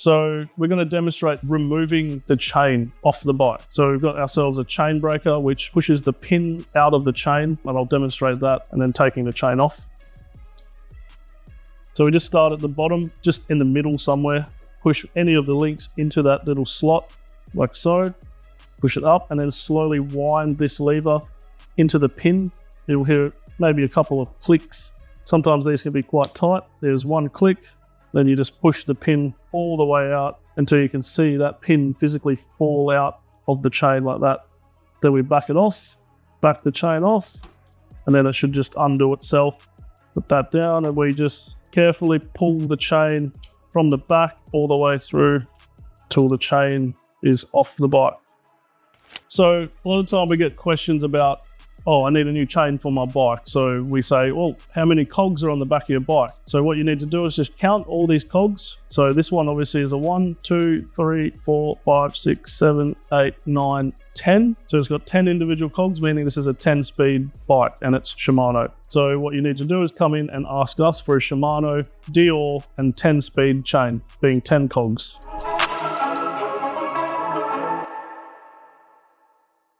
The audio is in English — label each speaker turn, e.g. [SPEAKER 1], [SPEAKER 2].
[SPEAKER 1] So we're going to demonstrate removing the chain off the bike. So we've got ourselves a chain breaker, which pushes the pin out of the chain, and I'll demonstrate that, and then taking the chain off. So we just start at the bottom, just in the middle somewhere, push any of the links into that little slot, like so, push it up, and then slowly wind this lever into the pin. You'll hear maybe a couple of clicks. Sometimes these can be quite tight. There's one click, then you just push the pin all the way out until you can see that pin physically fall out of the chain like that. Then we back it off, back the chain off, and then it should just undo itself. Put that down, and we just carefully pull the chain from the back all the way through till the chain is off the bike. So a lot of the time we get questions about, oh, I need a new chain for my bike. So we say, well, how many cogs are on the back of your bike? So what you need to do is just count all these cogs. So this one obviously is a 1, 2, 3, 4, 5, 6, 7, 8, 9, 10. So it's got 10 individual cogs, meaning this is a 10-speed bike and it's Shimano. So what you need to do is come in and ask us for a Shimano Dior and 10-speed chain, being 10 cogs.